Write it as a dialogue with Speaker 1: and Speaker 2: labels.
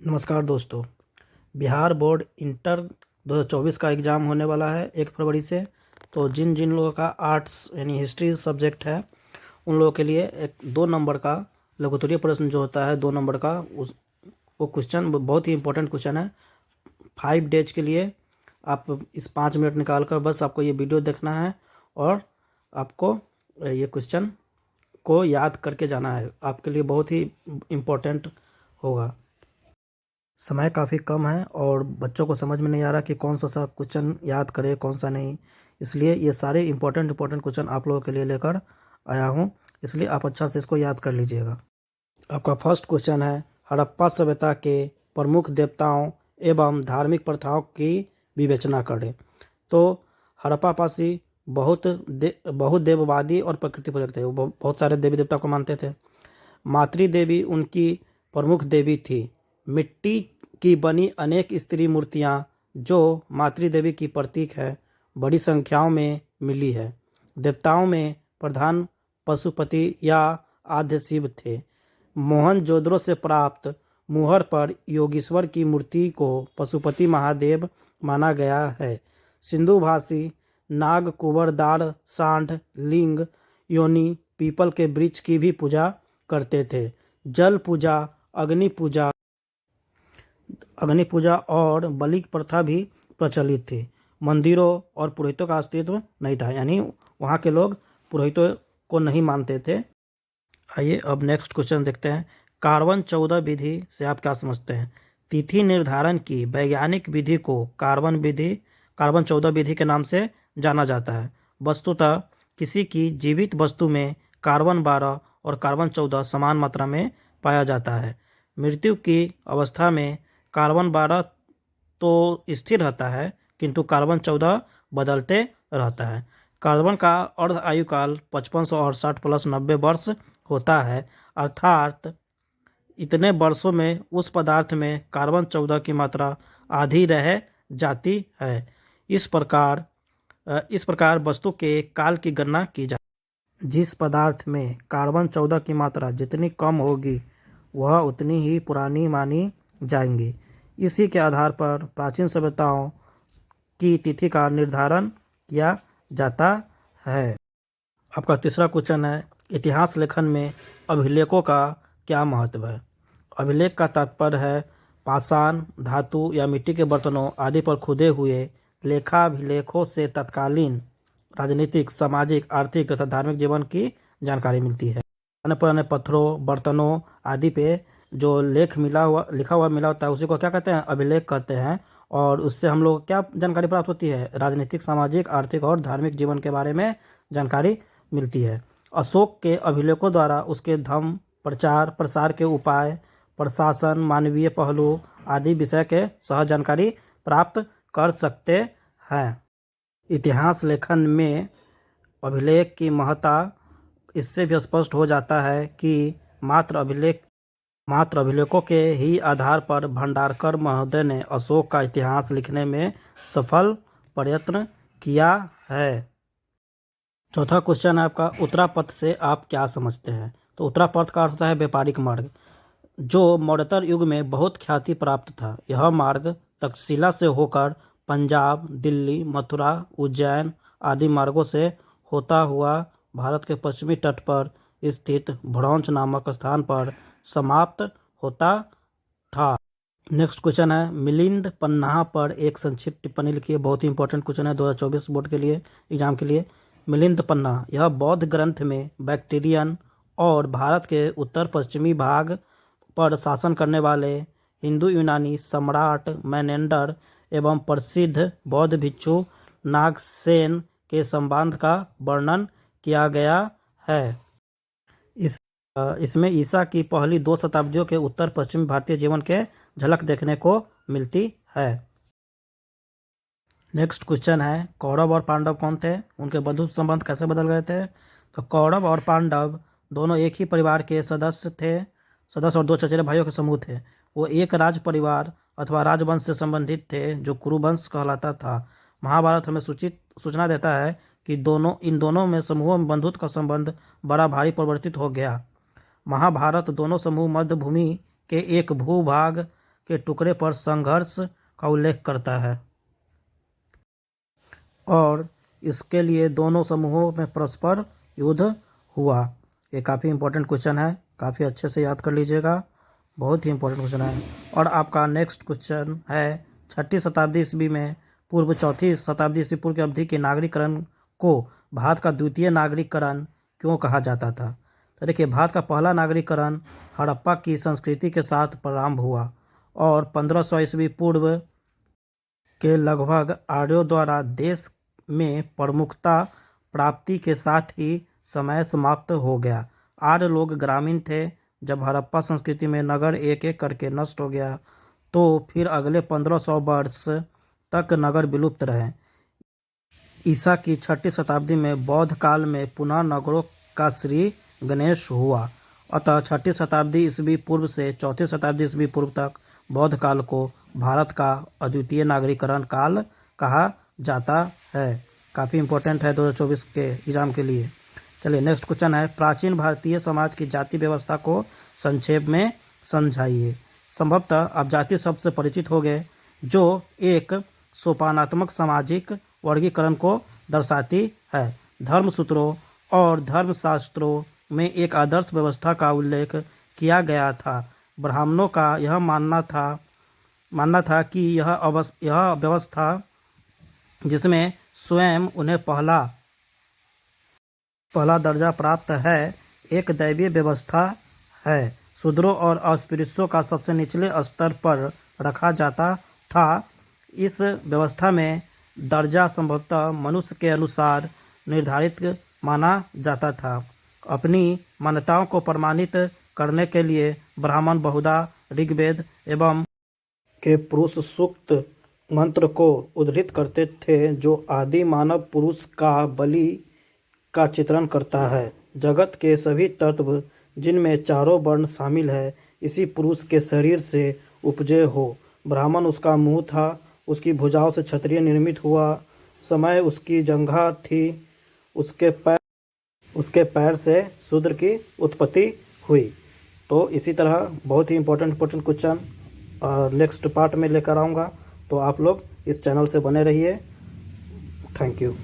Speaker 1: नमस्कार दोस्तों। Bihar board inter 2024 का एग्ज़ाम होने वाला है 1 फरवरी से। तो जिन जिन लोगों का आर्ट्स यानी हिस्ट्री सब्जेक्ट है उन लोगों के लिए एक 2 नंबर का लघु उत्तरीय प्रश्न जो होता है 2 नंबर का वो क्वेश्चन बहुत ही इंपॉर्टेंट क्वेश्चन है। 5 डेज के लिए आप इस 5 मिनट निकाल कर बस आपको ये वीडियो देखना है और आपको ये क्वेश्चन को याद करके जाना है। आपके लिए बहुत ही इम्पोर्टेंट होगा। समय काफ़ी कम है और बच्चों को समझ में नहीं आ रहा कि कौन सा क्वेश्चन याद करे कौन सा नहीं, इसलिए ये सारे इम्पोर्टेंट क्वेश्चन आप लोगों के लिए लेकर आया हूँ, इसलिए आप अच्छा से इसको याद कर लीजिएगा। आपका फर्स्ट क्वेश्चन है, हड़प्पा सभ्यता के प्रमुख देवताओं एवं धार्मिक प्रथाओं की विवेचना करें। तो हड़प्पावासी बहुत देववादी और प्रकृति पूजक थे। वो बहुत सारे देवी देवता को मानते थे। मातृ देवी उनकी प्रमुख देवी थी। मिट्टी की बनी अनेक स्त्री मूर्तियां जो मातृ देवी की प्रतीक है बड़ी संख्याओं में मिली है। देवताओं में प्रधान पशुपति या आद्य शिव थे। मोहनजोदड़ो से प्राप्त मुहर पर योगीश्वर की मूर्ति को पशुपति महादेव माना गया है। सिंधु भाषी नाग, कुंवर, दार, सांड, लिंग, योनि, पीपल के वृक्ष की भी पूजा करते थे। जल पूजा, अग्नि पूजा और बलि प्रथा भी प्रचलित थी। मंदिरों और पुरोहितों का अस्तित्व नहीं था, यानी वहाँ के लोग पुरोहितों को नहीं मानते थे। आइए अब नेक्स्ट क्वेश्चन देखते हैं। कार्बन 14 विधि से आप क्या समझते हैं? तिथि निर्धारण की वैज्ञानिक विधि को कार्बन 14 विधि के नाम से जाना जाता है। वस्तुतः किसी की जीवित वस्तु में कार्बन 12 और कार्बन 14 समान मात्रा में पाया जाता है। मृत्यु की अवस्था में कार्बन 12 तो स्थिर रहता है किंतु कार्बन 14 बदलते रहता है। कार्बन का अर्ध आयुकाल 5568 + 90 वर्ष होता है, अर्थात इतने वर्षों में उस पदार्थ में कार्बन 14 की मात्रा आधी रह जाती है। इस प्रकार वस्तु के काल की गणना की जाती है। जिस पदार्थ में कार्बन 14 की मात्रा जितनी कम होगी वह उतनी ही पुरानी मानी जाएंगी। इसी के आधार पर प्राचीन सभ्यताओं की तिथि का निर्धारण किया जाता है। आपका तीसरा क्वेश्चन है, इतिहास लेखन में अभिलेखों का क्या महत्व है? अभिलेख का तात्पर्य है पाषाण, धातु या मिट्टी के बर्तनों आदि पर खुदे हुए लेखाभिलेखों से तत्कालीन राजनीतिक, सामाजिक, आर्थिक तथा धार्मिक जीवन की जानकारी मिलती है। पुराने पत्थरों, बर्तनों आदि पे जो लिखा हुआ मिला होता है उसी को क्या कहते हैं? अभिलेख कहते हैं। और उससे हम लोग क्या जानकारी प्राप्त होती है? राजनीतिक, सामाजिक, आर्थिक और धार्मिक जीवन के बारे में जानकारी मिलती है। अशोक के अभिलेखों द्वारा उसके धर्म प्रचार प्रसार के उपाय, प्रशासन, मानवीय पहलू आदि विषय के सहज जानकारी प्राप्त कर सकते हैं। इतिहास लेखन में अभिलेख की महत्ता इससे भी स्पष्ट हो जाता है कि मात्र अभिलेखों के ही आधार पर भंडारकर महोदय ने अशोक का इतिहास लिखने में सफल प्रयत्न किया है। चौथा क्वेश्चन है आपका, उत्तरापथ से आप क्या समझते हैं? तो उत्तरापथ का अर्थ होता है व्यापारिक मार्ग, जो मौर्योत्तर युग में बहुत ख्याति प्राप्त था। यह मार्ग तक्षशिला से होकर पंजाब, दिल्ली, मथुरा, उज्जैन आदि मार्गों से होता हुआ भारत के पश्चिमी तट पर स्थित भ्रौंच नामक स्थान पर समाप्त होता था। नेक्स्ट क्वेश्चन है, मिलिंद पन्ना पर एक संक्षिप्त टिप्पणी लिखिए। बहुत ही इंपॉर्टेंट क्वेश्चन है 2024 बोर्ड के लिए, एग्जाम के लिए। मिलिंद पन्ना यह बौद्ध ग्रंथ में बैक्ट्रियन और भारत के उत्तर पश्चिमी भाग पर शासन करने वाले हिंदू यूनानी सम्राट मैनेंडर एवं प्रसिद्ध बौद्ध भिक्षु नागसेन के संबंध का वर्णन किया गया है। इसमें ईसा की पहली 2 शताब्दियों के उत्तर पश्चिमी भारतीय जीवन के झलक देखने को मिलती है। नेक्स्ट क्वेश्चन है, कौरव और पांडव कौन थे? उनके बंधुत्व संबंध कैसे बदल गए थे? तो कौरव और पांडव दोनों एक ही परिवार के सदस्य और 2 चचेरे भाइयों के समूह थे। वो एक राज परिवार अथवा राजवंश से संबंधित थे जो कुरुवंश कहलाता था। महाभारत हमें सूचना देता है कि इन दोनों में समूहों में बंधुत्व का संबंध बड़ा भारी परिवर्तित हो गया। महाभारत दोनों समूह मध्य भूमि के एक भूभाग के टुकड़े पर संघर्ष का उल्लेख करता है और इसके लिए दोनों समूहों में परस्पर युद्ध हुआ। ये काफ़ी इंपॉर्टेंट क्वेश्चन है, काफ़ी अच्छे से याद कर लीजिएगा, बहुत ही इंपॉर्टेंट क्वेश्चन है। और आपका नेक्स्ट क्वेश्चन है 6ठी शताब्दी ईस्वी में पूर्व 4ठी शताब्दी ईस्वी पूर्व की अवधि के नागरिकरण को भारत का द्वितीय नागरिकरण क्यों कहा जाता था। तो देखिए, भारत का पहला नागरिकरण हड़प्पा की संस्कृति के साथ प्रारंभ हुआ और 1500 ईस्वी पूर्व के लगभग आर्यों द्वारा देश में प्रमुखता प्राप्ति के साथ ही समय समाप्त हो गया। आर्य लोग ग्रामीण थे। जब हड़प्पा संस्कृति में नगर एक एक करके नष्ट हो गया तो फिर अगले 1500 वर्ष तक नगर विलुप्त रहे। ईसा की 6ठी शताब्दी में बौद्ध काल में पुनः नगरों का श्री गणेश हुआ। अतः 6ठी शताब्दी ईस्वी पूर्व से 4ठी शताब्दी ईस्वी पूर्व तक बौद्ध काल को भारत का अद्वितीय नागरिकरण काल कहा जाता है। काफ़ी इंपॉर्टेंट है 2024 के एग्जाम के लिए। चलिए नेक्स्ट क्वेश्चन है, प्राचीन भारतीय समाज की जाति व्यवस्था को संक्षेप में समझाइए। संभवतः आप जाति शब्द से परिचित हो गए, जो एक सोपानात्मक सामाजिक वर्गीकरण को दर्शाती है। धर्मसूत्रों और धर्मशास्त्रों में एक आदर्श व्यवस्था का उल्लेख किया गया था। ब्राह्मणों का यह मानना था कि यह व्यवस्था जिसमें स्वयं उन्हें पहला दर्जा प्राप्त है, एक दैवीय व्यवस्था है। शूद्रों और अस्पृश्यों का सबसे निचले स्तर पर रखा जाता था। इस व्यवस्था में दर्जा संभवतः मनुष्य के अनुसार निर्धारित माना जाता था। अपनी मान्यताओं को प्रमाणित करने के लिए ब्राह्मण बहुधा ऋग्वेद एवं के पुरुष सूक्त मंत्र को उद्धृत करते थे, जो आदि मानव पुरुष का बलि का चित्रण करता है। जगत के सभी तत्व जिनमें चारों वर्ण शामिल है, इसी पुरुष के शरीर से उपजे हो। ब्राह्मण उसका मुंह था, उसकी भुजाओं से क्षत्रिय निर्मित हुआ। समय उसकी जंघा थी, उसके पैर से शूद्र की उत्पत्ति हुई। तो इसी तरह बहुत ही इंपॉर्टेंट क्वेश्चन नेक्स्ट पार्ट में लेकर आऊँगा, तो आप लोग इस चैनल से बने रहिए। Thank you.